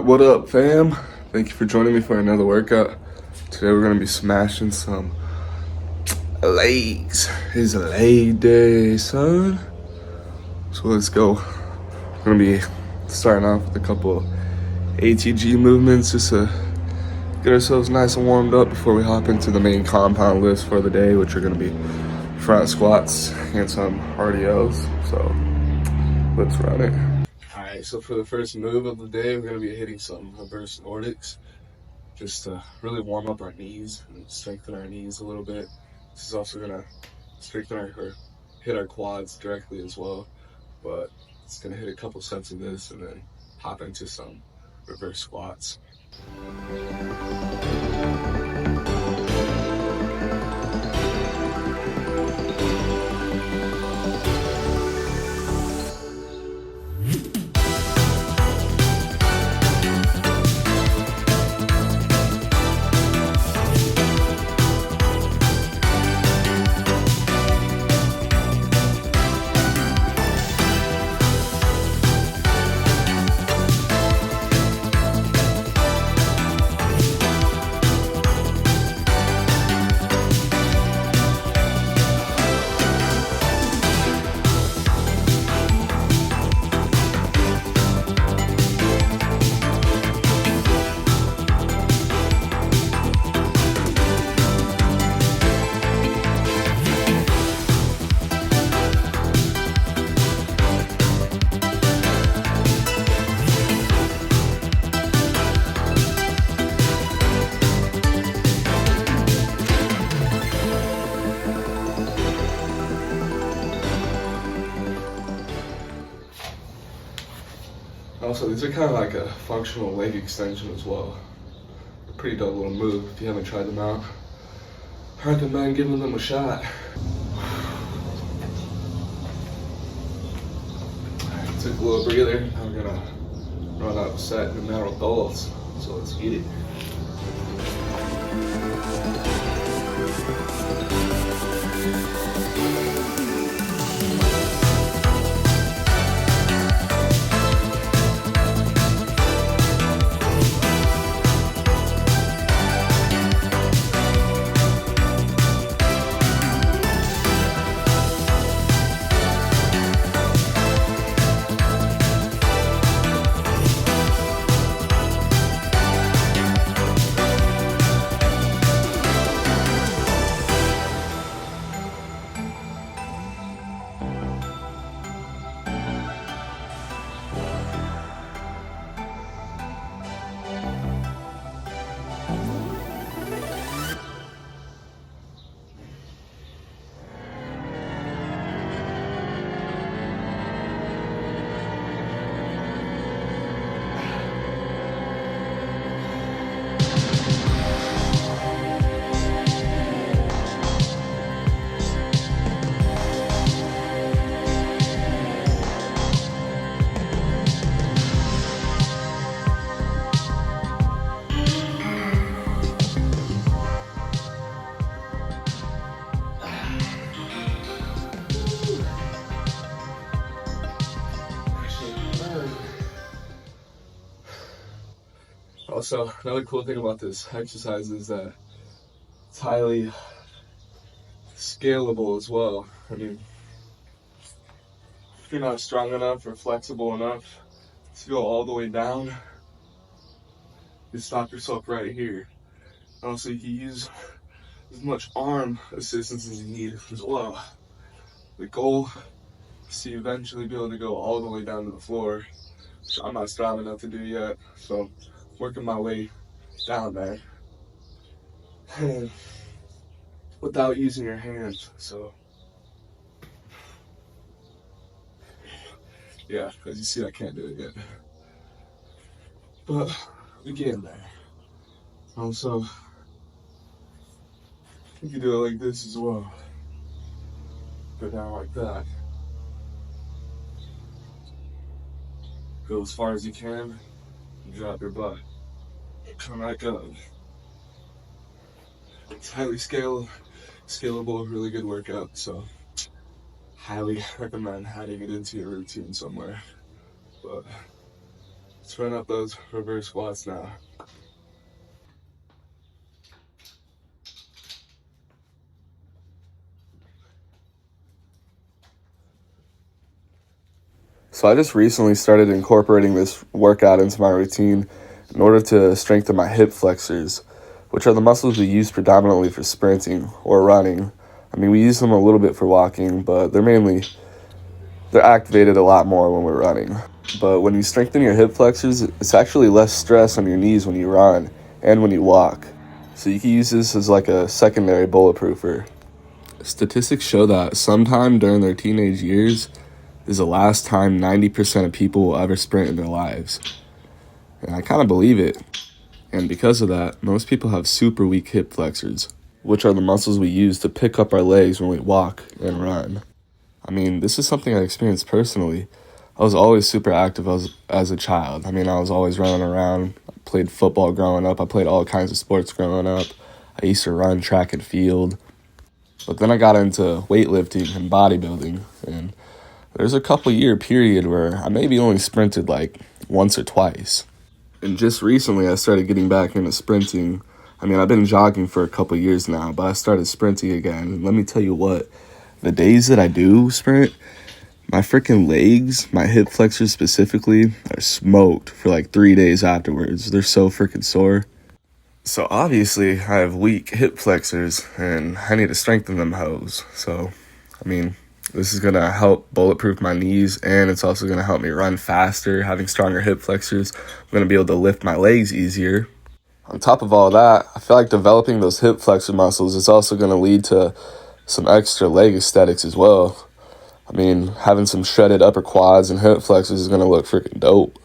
What up, fam? Thank you for joining me for another workout. Today we're gonna be smashing some legs. It's leg day, son. So let's go. We're gonna be starting off with a couple ATG movements just to get ourselves nice and warmed up before we hop into the main compound lifts for the day, which are gonna be front squats and some RDLs. So let's run it. Alright, so for the first move of the day, we're going to be hitting some reverse Nordics just to really warm up our knees and strengthen our knees a little bit. This is also going to strengthen or hit our quads directly as well, but it's going to hit a couple sets of this and then hop into some reverse squats. Also, these are kind of like a functional leg extension as well. A pretty dope little move if you haven't tried them out. I recommend giving them a shot. Alright, took a little breather. Now we're gonna run out a set of metal goals. So let's get it. Also, another cool thing about this exercise is that it's highly scalable as well. I mean, if you're not strong enough or flexible enough to go all the way down, you stop yourself right here. Also, you can use as much arm assistance as you need as well. The goal is to eventually be able to go all the way down to the floor, which I'm not strong enough to do yet, so working my way down there without using your hands. So yeah, as you see, I can't do it yet, but we get there. Also, you can do it like this as well. Go down like that. Go as far as you can. Drop your butt. Come back up. It's highly scalable, really good workout, so highly recommend adding it into your routine somewhere. But Let's run up those reverse squats now. So I just recently started incorporating this workout into my routine in order to strengthen my hip flexors, which are the muscles we use predominantly for sprinting or running. I mean, we use them a little bit for walking, but they're activated a lot more when we're running. But when you strengthen your hip flexors, it's actually less stress on your knees when you run and when you walk. So you can use this as like a secondary bulletproofer. Statistics show that sometime during their teenage years is the last time 90% of people will ever sprint in their lives. And I kind of believe it. And because of that, most people have super weak hip flexors, which are the muscles we use to pick up our legs when we walk and run. I mean, this is something I experienced personally. I was always super active as a child. I mean, I was always running around. I played football growing up. I played all kinds of sports growing up. I used to run track and field. But then I got into weightlifting and bodybuilding, and there's a couple year period where I maybe only sprinted like once or twice. And just recently I started getting back into sprinting. I mean, I've been jogging for a couple years now, but I started sprinting again. And let me tell you what, the days that I do sprint, my freaking legs, my hip flexors specifically, are smoked for like 3 days afterwards. They're so freaking sore. So obviously I have weak hip flexors and I need to strengthen them hoes. So, I mean, this is going to help bulletproof my knees, and it's also going to help me run faster. Having stronger hip flexors, I'm going to be able to lift my legs easier. On top of all that, I feel like developing those hip flexor muscles is also going to lead to some extra leg aesthetics as well. I mean, having some shredded upper quads and hip flexors is going to look freaking dope.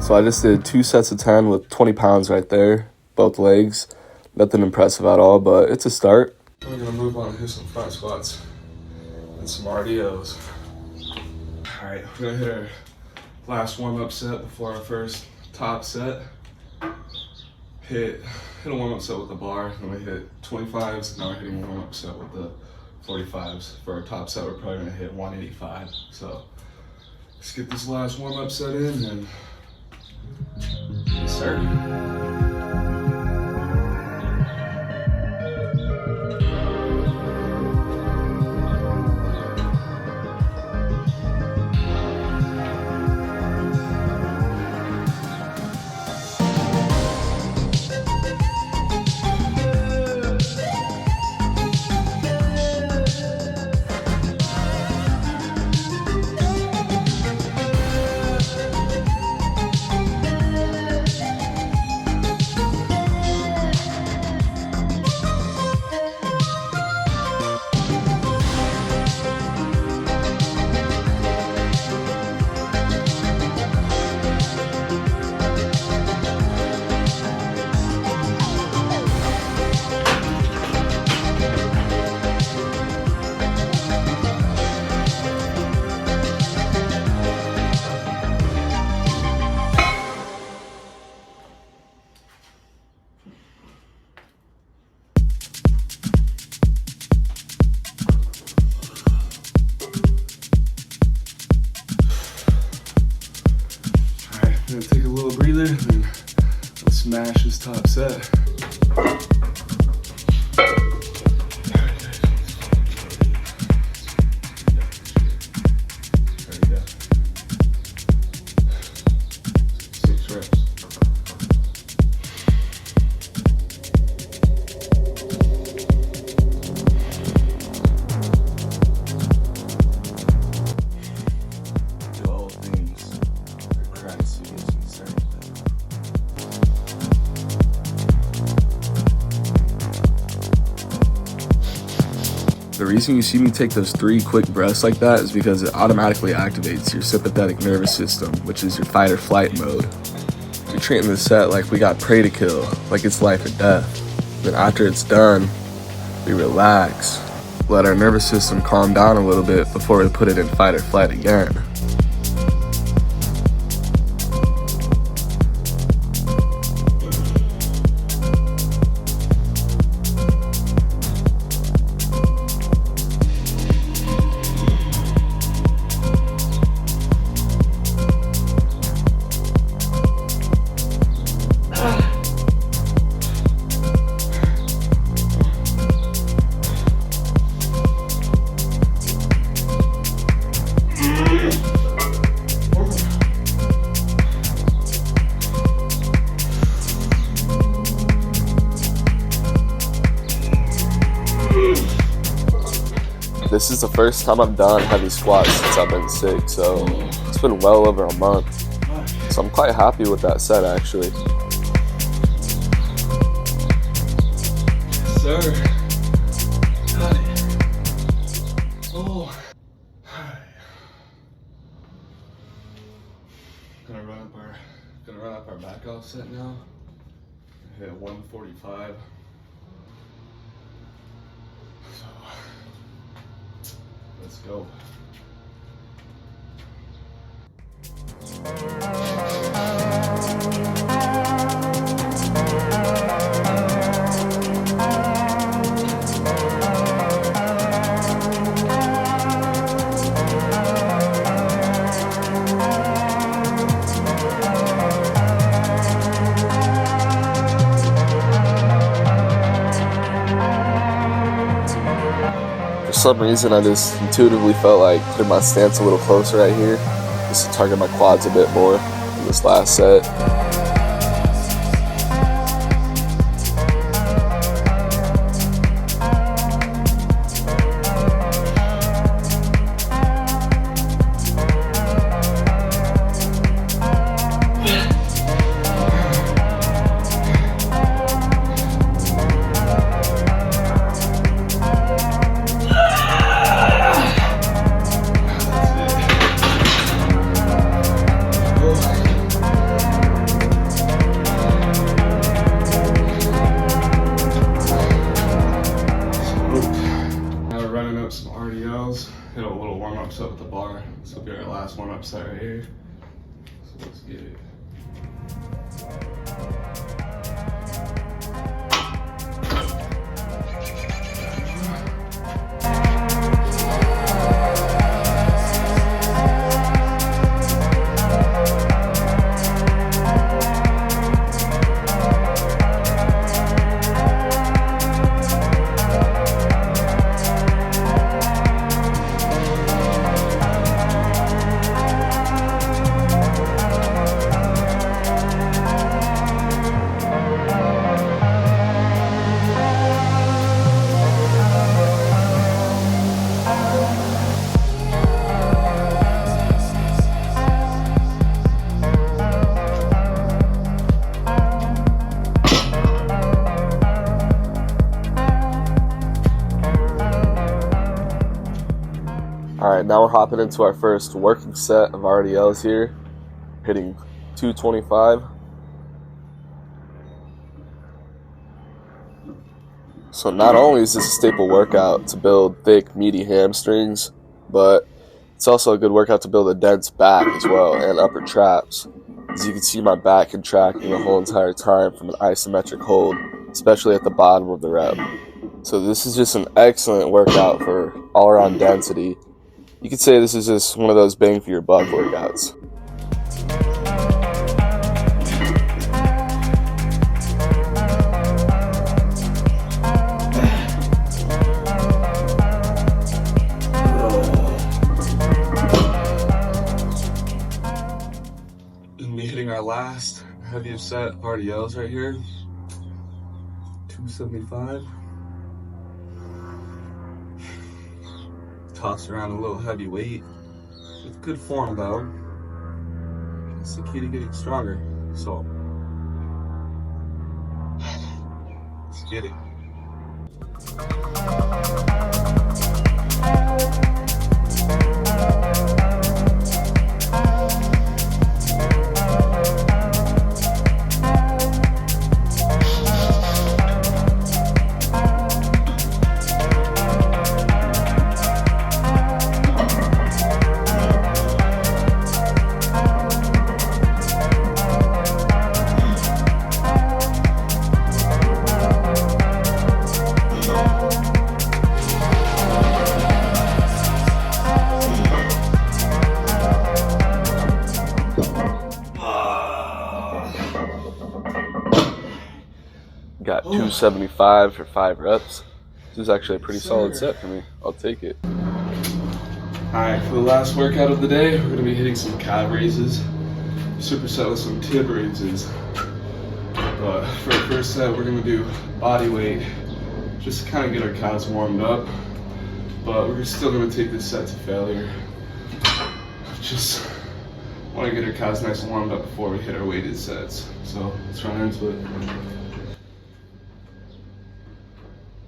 So I just did 2 sets of 10 with 20 pounds right there, both legs. Nothing impressive at all, but it's a start. We're gonna move on to some front squats and some RDOs. All right, we're gonna hit our last warm-up set before our first top set. Hit a warm-up set with the bar, then we hit 25s, now we're hitting a warm-up set with the 45s. For our top set, we're probably gonna hit 185. So let's get this last warm-up set in and get started. smash this top set. The reason you see me take those 3 quick breaths like that is because it automatically activates your sympathetic nervous system, which is your fight or flight mode. You're treating the set like we got prey to kill, like it's life or death. Then after it's done, we relax, let our nervous system calm down a little bit before we put it in fight or flight again. This is the first time I've done heavy squats since I've been sick, so it's been well over a month. So I'm quite happy with that set, actually. Yes, sir. Got it. Oh. Gonna run up our back off set now. Hit 145. So let's go. For some reason, I just intuitively felt like putting my stance a little closer right here, just to target my quads a bit more in this last set. Some RDLs, hit a little warm-up set with the bar. This will be our last warm-up set right here. So let's get it. Alright, now we're hopping into our first working set of RDLs here, hitting 225. So not only is this a staple workout to build thick, meaty hamstrings, but it's also a good workout to build a dense back as well, and upper traps. As you can see, my back contracting the whole entire time from an isometric hold, especially at the bottom of the rep. So this is just an excellent workout for all-around density. You could say this is just one of those bang for your buck workouts. our last heaviest set of RDLs right here. 275. Toss around a little heavy weight with good form though. It's the key to getting stronger. So let's get it. Got 275 for 5 reps. This is actually a pretty solid set for me. I'll take it. Alright, for the last workout of the day, we're going to be hitting some calf raises. Superset with some tib raises. But for the first set, we're going to do body weight, just to kind of get our calves warmed up. But we're still going to take this set to failure. Just want to get our calves nice and warmed up before we hit our weighted sets. So let's run into it.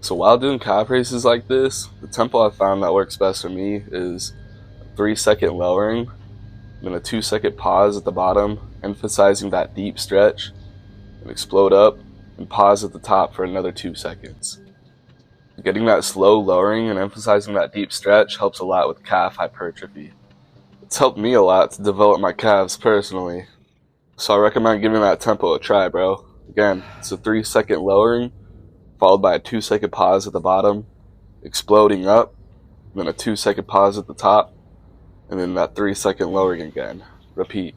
So while doing calf raises like this, the tempo I found that works best for me is a 3-second lowering, then a 2-second pause at the bottom, emphasizing that deep stretch, and explode up, and pause at the top for another 2 seconds. Getting that slow lowering and emphasizing that deep stretch helps a lot with calf hypertrophy. It's helped me a lot to develop my calves personally, so I recommend giving that tempo a try, bro. Again, it's a 3-second lowering, followed by a 2-second pause at the bottom, exploding up, then a 2-second pause at the top, and then that 3-second lowering again. Repeat.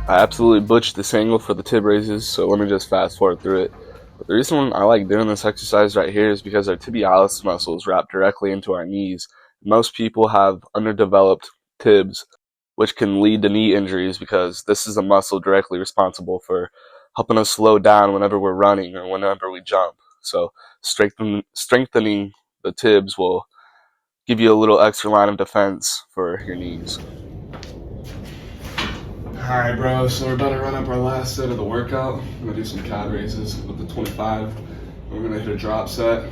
I absolutely butchered this angle for the tib raises, so let me just fast forward through it. But the reason I like doing this exercise right here is because our tibialis muscles wrap directly into our knees. Most people have underdeveloped tibs, which can lead to knee injuries because this is a muscle directly responsible for helping us slow down whenever we're running or whenever we jump. So strengthening the tibs will give you a little extra line of defense for your knees. Alright bro, so we're about to run up our last set of the workout. I'm going to do some calf raises with the 25. We're going to hit a drop set.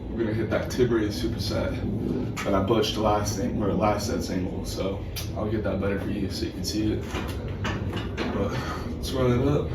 We're going to hit that tib raise superset. But I butched the last set's angle, so I'll get that better for you so you can see it. But let's run it up.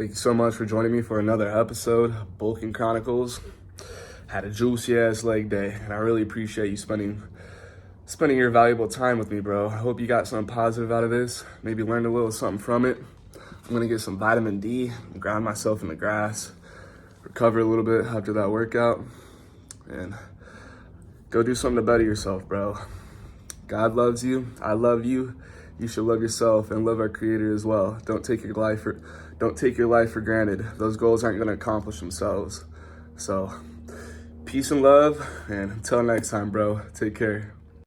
Thank you so much for joining me for another episode of Bulking Chronicles. Had a juicy ass leg day, and I really appreciate you spending your valuable time with me, bro. I hope you got something positive out of this. Maybe learned a little something from it. I'm gonna get some vitamin D, ground myself in the grass, recover a little bit after that workout, and go do something to better yourself, bro. God loves you. I love you. You should love yourself and love our Creator as well. Don't take your life for granted. Those goals aren't gonna accomplish themselves. So, peace and love, and until next time, bro. Take care.